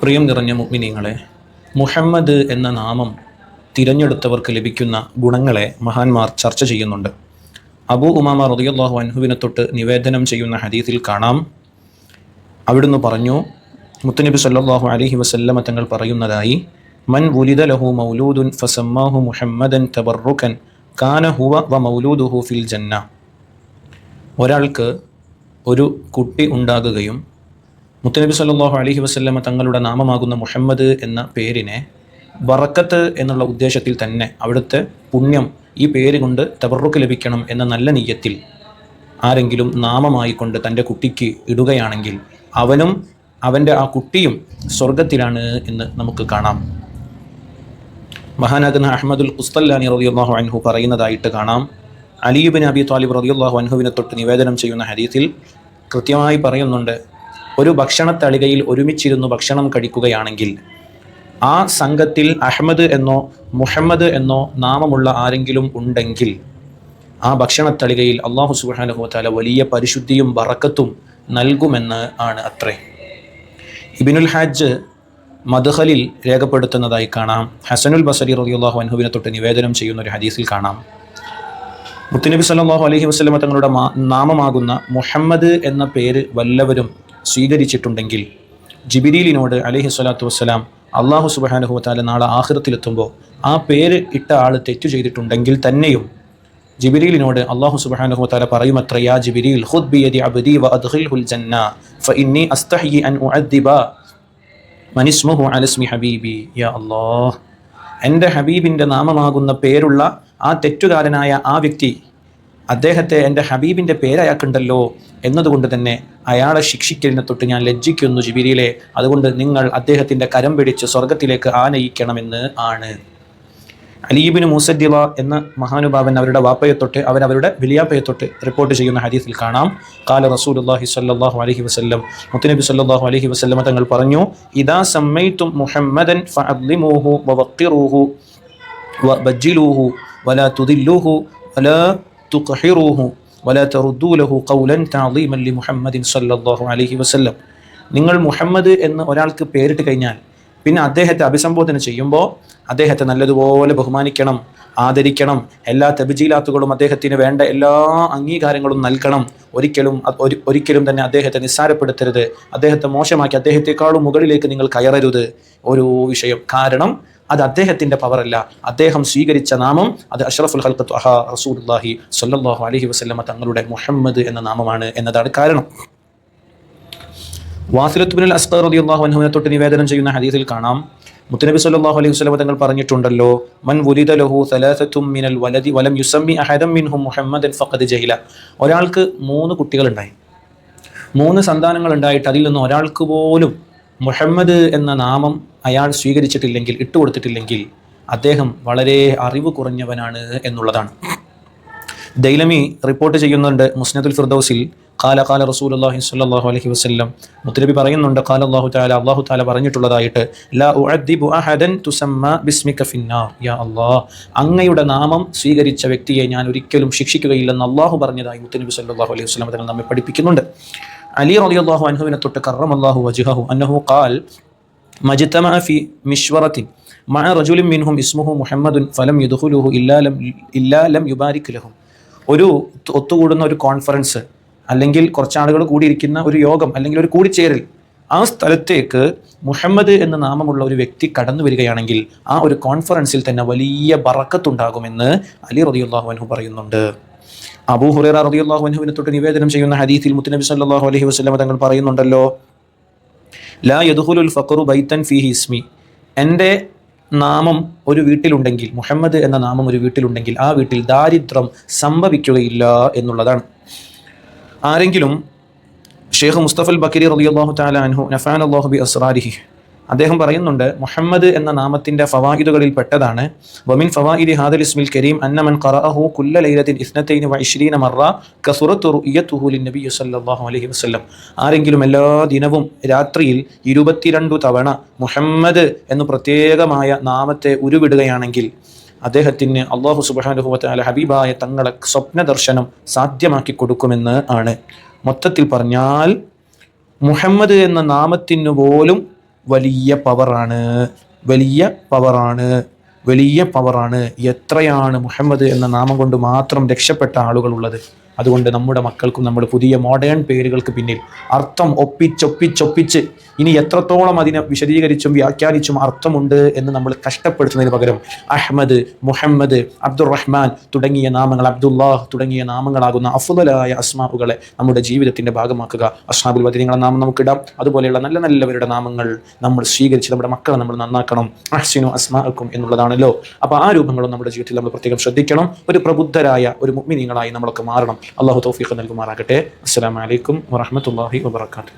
പ്രിയം നിറഞ്ഞ മുഅ്മിനീങ്ങളെ, മുഹമ്മദ് എന്ന നാമം തിരഞ്ഞെടുത്തവർക്ക് ലഭിക്കുന്ന ഗുണങ്ങളെ മഹാന്മാർ ചർച്ച ചെയ്യുന്നുണ്ട്. അബൂ ഉമാമ റളിയല്ലാഹു അൻഹുവിനെ തൊട്ട് നിവേദനം ചെയ്യുന്ന ഹദീസിൽ കാണാം, അവിടുന്ന് പറഞ്ഞു, മുത്തുനബി സല്ലല്ലാഹു അലൈഹി വസല്ലമ തങ്ങൾ പറയുന്നതായി, മൻ വുലിദ ലഹു മൗലൂദുൻ ഫസമ്മാഹു മുഹമ്മദൻ തബറുക്കൻ കാന ഹുവ വ മൗലൂദുഹു ഫിൽ ജന്ന. ഒരാൾക്ക് ഒരു കുട്ടി ഉണ്ടാകുകയും മുത്തുനബി സല്ലല്ലാഹു അലൈഹി വസല്ലമ തങ്ങളുടെ നാമമാകുന്ന മുഹമ്മദ് എന്ന പേരിനെ ബറക്കത്ത് എന്നുള്ള ഉദ്ദേശത്തിൽ തന്നെ അവിടുത്തെ പുണ്യം ഈ പേര് കൊണ്ട് തബറുക്ക് ലഭിക്കണം എന്ന നല്ല നിയ്യത്തിൽ ആരെങ്കിലും നാമമായി കൊണ്ട് തൻ്റെ കുട്ടിക്ക് ഇടുകയാണെങ്കിൽ അവനും അവൻ്റെ ആ കുട്ടിയും സ്വർഗത്തിലാണ് എന്ന് നമുക്ക് കാണാം. മഹാനാകുന്ന അഹ്മദുൽ ഖുസ്തല്ലാനി റളിയല്ലാഹു അൻഹു പറയുന്നതായിട്ട് കാണാം. അലി ഇബ്നു അബി ത്വാലിബ് റളിയല്ലാഹു അൻഹുവിനെ തൊട്ട് നിവേദനം ചെയ്യുന്ന ഹദീസിൽ കൃത്യമായി പറയുന്നുണ്ട്, ഒരു ഭക്ഷണത്തളികയിൽ ഒരുമിച്ചിരുന്നു ഭക്ഷണം കഴിക്കുകയാണെങ്കിൽ ആ സംഘത്തിൽ അഹ്മദ് എന്നോ മുഹമ്മദ് എന്നോ നാമമുള്ള ആരെങ്കിലും ഉണ്ടെങ്കിൽ ആ ഭക്ഷണത്തളികയിൽ അല്ലാഹു സുബ്ഹാനഹു വ തആല വലിയ പരിശുദ്ധിയും ബറക്കത്തും നൽകുമെന്ന് ആണ് അത്രേ. ഇബ്നുൽ ഹജ്ജ് മദ്ഖലിൽ രേഖപ്പെടുത്തുന്നതായി കാണാം. ഹസനുൽ ബസരി റളിയല്ലാഹു അൻഹുവിനെ തൊട്ട് നിവേദനം ചെയ്യുന്ന ഒരു ഹദീസിൽ കാണാം, മുത്തുനബി സല്ലല്ലാഹു അലൈഹി വസല്ലമ തങ്ങളുടെ നാമമാകുന്ന മുഹമ്മദ് എന്ന പേര് വല്ലവരും സ്വീകരിച്ചിട്ടുണ്ടെങ്കിൽ ജിബ്രീലിനോട് അലൈഹി സ്വലാത്തു വസ്സലാം അല്ലാഹു സുബ്ഹാനഹു വ തആല നാളെ ആഖിറത്തിലെത്തുമ്പോൾ ആ പേര് ഇട്ട ആൾ തെറ്റു ചെയ്തിട്ടുണ്ടെങ്കിൽ തന്നെയും ജിബ്രീലിനോട് അല്ലാഹു സുബ്ഹാനഹു വ തആല പറയുമത്ര, യാ ജിബ്രീൽ ഖുദ് ബിയദി അബ്ദി വഅദ്ഖിൽഹുൽ ജന്ന ഫഇന്നി അസ്തഹയി അൻ ഉഅദ്ദിബ മൻ ഇസ്മുഹു അല ഇസ്മി ഹബീബി. യാ അല്ലാഹ്, എൻ്റെ ഹബീബിൻ്റെ നാമമാകുന്ന പേരുള്ള ആ തെറ്റുകാരനായ ആ വ്യക്തി, അദ്ദേഹത്തെ എൻ്റെ ഹബീബിൻ്റെ പേരയാക്കുണ്ടല്ലോ എന്നതുകൊണ്ട് തന്നെ അയാളെ ശിക്ഷിക്കലിനെ തൊട്ട് ഞാൻ ലജ്ജിക്കുന്നു ജിബ്രീലേ, അതുകൊണ്ട് നിങ്ങൾ അദ്ദേഹത്തിൻ്റെ കരം പിടിച്ച് സ്വർഗത്തിലേക്ക് ആനയിക്കണമെന്ന് ആണ്. അലി ഇബ്നു മുസദ്ദിള എന്ന മഹാനുഭാവൻ അവരുടെ വാപ്പയെ തൊട്ട് അവരവരുടെ വലിയാപ്പയെ തൊട്ട് റിപ്പോർട്ട് ചെയ്യുന്ന ഹദീസിൽ കാണാം, ഖാല റസൂലുള്ളാഹി സ്വല്ലല്ലാഹു അലൈഹി വസല്ലം, മുത്തുനബി സ്വല്ലല്ലാഹു അലൈഹി വസല്ലം തങ്ങൾ പറഞ്ഞു, ഇദാ സമ്മൈതും മുഹമ്മദൻ ഫഅദ്ലിമൂഹു വവഖിറൂഹു വബജ്ജിലൂഹു വലാ തുദില്ലൂഹു വലാ തുഖഹിറൂഹു വലാ തറുദ്ദൂ ലഹു ഖൗലൻ തഅളീമൻ ലിമുഹമ്മദിൻ സ്വല്ലല്ലാഹു അലൈഹി വസല്ലം. നിങ്ങൾ മുഹമ്മദ് എന്ന് ഒരാൾക്ക് പേരിട്ട് കഴിഞ്ഞാൽ പിന്നെ അദ്ദേഹത്തെ അഭിസംബോധന ചെയ്യുമ്പോൾ അദ്ദേഹത്തെ നല്ലതുപോലെ ബഹുമാനിക്കണം, ആദരിക്കണം, എല്ലാ തബ്ജീലാത്തുകളും അദ്ദേഹത്തിന് വേണ്ട എല്ലാ അംഗീകാരങ്ങളും നൽകണം. ഒരിക്കലും തന്നെ അദ്ദേഹത്തെ നിസ്സാരപ്പെടുത്തരുത്, അദ്ദേഹത്തെ മോശമാക്കി അദ്ദേഹത്തെക്കാളും മുകളിലേക്ക് നിങ്ങൾ കയറരുത്. ഓരോ വിഷയം, കാരണം അത് അദ്ദേഹത്തിൻ്റെ പവറല്ല, അദ്ദേഹം സ്വീകരിച്ച നാമം അത് അഷ്റഫുൽ ഖൽഖ് ത്വഹ റസൂലുള്ളാഹി സ്വല്ലല്ലാഹു അലൈഹി വസല്ലമ തങ്ങളുടെ മുഹമ്മദ് എന്ന നാമമാണ് എന്നതാണ് കാരണം. വാസിലത്ത് ഇബ്നുൽ അസ്ഖർ റളിയല്ലാഹു അൻഹുവിനെ തൊട്ട് നിവേദനം ചെയ്യുന്ന ഹദീസിൽ കാണാം, മുത്തുനബി സല്ലല്ലാഹു അലൈഹി വസല്ലം തങ്ങൾ പറഞ്ഞിട്ടുണ്ടല്ലോ, മൻ വുലിദ ലഹു സലാസത്തും മിനൽ വലദി വലം യുസമ്മി അഹദൻ മിൻഹും മുഹമ്മദൻ ഫഖദ് ജഹില. ഒരാൾക്ക് 3 കുട്ടികളുണ്ടായി, 3 സന്താനങ്ങൾ ഉണ്ടായിട്ട് അതിൽ നിന്ന് ഒരാൾക്ക് പോലും മുഹമ്മദ് എന്ന നാമം അയാൾ സ്വീകരിച്ചിട്ടില്ലെങ്കിൽ, ഇട്ടുകൊടുത്തിട്ടില്ലെങ്കിൽ അദ്ദേഹം വളരെ അറിവ് കുറഞ്ഞവനാണ് എന്നുള്ളതാണ്. ദൈലമി റിപ്പോർട്ട് ചെയ്യുന്നുണ്ട് മുസ്നദുൽ ഫിർദൗസിൽ, ഖാല ഖാല റസൂലുള്ളാഹി സ്വല്ലല്ലാഹു അലൈഹി വസല്ലം, മുത്തനബി പറയുന്നുണ്ട്, ഖാല അല്ലാഹു തആല, അല്ലാഹു തആല പറഞ്ഞിട്ടുള്ളതായിട്ട്, ലാ ഉഅദ്ദിബു അഹദൻ തുസമ്മ ബിസ്മിക ഫിന്നാർ. യാ അല്ലാഹ്, അങ്ങയുടെ നാമം സ്വീകരിച്ച വ്യക്തിയെ ഞാൻ ഒരിക്കലും ശിക്ഷിക്കുകയില്ലെന്ന് അല്ലാഹു പറഞ്ഞതായി മുത്തനബി സല്ലല്ലാഹു അലൈഹി വസല്ലം തങ്ങൾ നമ്മെ പഠിപ്പിക്കുന്നുണ്ട്. അലി റളിയല്ലാഹു അൻഹുവിനെ തൊട്ട് കറമല്ലാഹു വജ്ഹഹു അന്നഹു ഖാൽ മജ്തമഅ ഫി മിശ്വറത്തിൻ മഅ റജുലിൻ മിൻഹും ഇസ്മുഹു മുഹമ്മദുൻ ഫലം യദ്ഖുലുഹു ഇല്ലാ ലം യുബാരിക് ലഹും. ഒരു ഒത്തുകൂടുന്ന ഒരു കോൺഫറൻസ് അല്ലെങ്കിൽ കുറച്ചാളുകൾ കൂടിയിരിക്കുന്ന ഒരു യോഗം അല്ലെങ്കിൽ ഒരു കൂടിച്ചേരൽ, ആ സ്ഥലത്തേക്ക് മുഹമ്മദ് എന്ന നാമമുള്ള ഒരു വ്യക്തി കടന്നു വരികയാണെങ്കിൽ ആ ഒരു കോൺഫറൻസിൽ തന്നെ വലിയ ബറക്കത്തുണ്ടാകുമെന്ന് അലി റളിയല്ലാഹു അൻഹു പറയുന്നുണ്ട്. അബൂ ഹുറൈറ റളിയല്ലാഹു അൻഹുവിനെ തൊട്ട് നിവേദനം ചെയ്യുന്ന ഹദീസിൽ മുത്തുനബി സല്ലല്ലാഹു അലൈഹി വസല്ലം തങ്ങൾ പറയുന്നുണ്ടല്ലോ, ലാ യദ്ഖുലുൽ ഫഖറു ബൈതൻ ഫീഹി ഇസ്മി. എൻ്റെ നാമം ഒരു വീട്ടിലുണ്ടെങ്കിൽ, മുഹമ്മദ് എന്ന നാമം ഒരു വീട്ടിലുണ്ടെങ്കിൽ ആ വീട്ടിൽ ദാരിദ്ര്യം സംഭവിക്കുകയില്ല എന്നുള്ളതാണ്. ആരെങ്കിലും ഷെയ്ഖ് മുസ്തഫൽ ബക്കരി റളിയല്ലാഹു തആല അൻഹു നഫഅനല്ലാഹു ബി അസ്റാരിഹി, അദ്ദേഹം പറയുന്നുണ്ട്, മുഹമ്മദ് എന്ന നാമത്തിൻ്റെ ഫവായിദുകളിൽ പെട്ടതാണ്, വമിൻ ഫവായിദി ഹാദൽ ഇസ്മിൽ കരീം അന്ന മൻ ഖറഅഹു കുല്ല ലൈലത്തിൻ 22 മറ കസുറത്തു റുയതുഹു ലിന്നബി സല്ലല്ലാഹു അലൈഹി വസല്ലം. ആരെങ്കിലും എല്ലാ ദിനവും രാത്രിയിൽ 22 തവണ മുഹമ്മദ് എന്ന് പ്രത്യേകമായ നാമത്തെ ഉരുവിടുകയാണെങ്കിൽ അദ്ദേഹത്തിന് അല്ലാഹു സുബ്ഹാനഹു വ തആല ഹബീബായ തങ്ങളെ സ്വപ്ന ദർശനം സാധ്യമാക്കി കൊടുക്കുമെന്ന് ആണ്. മൊത്തത്തിൽ പറഞ്ഞാൽ മുഹമ്മദ് എന്ന നാമത്തിനു പോലും വലിയ പവറാണ്, വലിയ പവറാണ്, വലിയ പവറാണ്. എത്രയാണ് മുഹമ്മദ് എന്ന നാമം കൊണ്ട് മാത്രം രക്ഷപ്പെട്ട ആളുകളുള്ളത്. അതുകൊണ്ട് നമ്മുടെ മക്കൾക്കും നമ്മൾ പുതിയ മോഡേൺ പേരുകൾക്ക് പിന്നിൽ അർത്ഥം ഒപ്പിച്ചൊപ്പിച്ച് ഇനി എത്രത്തോളം അതിനെ വിശദീകരിച്ചും വ്യാഖ്യാനിച്ചും അർത്ഥമുണ്ട് എന്ന് നമ്മൾ കഷ്ടപ്പെടുത്തുന്നതിന് പകരം അഹ്മദ്, മുഹമ്മദ്, അബ്ദുറഹ്മാൻ തുടങ്ങിയ നാമങ്ങൾ, അബ്ദുല്ലാഹ് തുടങ്ങിയ നാമങ്ങളാകുന്ന അഫ്ളലായ അസ്മാഉകളെ നമ്മുടെ ജീവിതത്തിന്റെ ഭാഗമാക്കുക. അസ്ഹാബുൽ ബദരീങ്ങളുടെ നാമം നമുക്കിടാം. അതുപോലെയുള്ള നല്ല നല്ലവരുടെ നാമങ്ങൾ നമ്മൾ സ്വീകരിച്ച് നമ്മുടെ മക്കളെ നമ്മൾ നന്നാക്കണം. അഹ്സിനു അസ്മാഅക്കും എന്നുള്ളതാണല്ലോ. അപ്പോൾ ആ രൂപങ്ങളും നമ്മുടെ ജീവിതത്തിൽ നമ്മൾ പ്രത്യേകം ശ്രദ്ധിക്കണം. ഒരു പ്രബുദ്ധരായ ഒരു മുഅ്മിനീങ്ങളായി നമ്മളൊക്കെ മാറണം. അള്ളാഹു തൗഫീഖ് നൽകുമാറാകട്ടെ. അസ്സലാമു അലൈക്കും വറഹ്മത്തുള്ളാഹി വബറകാതുഹു.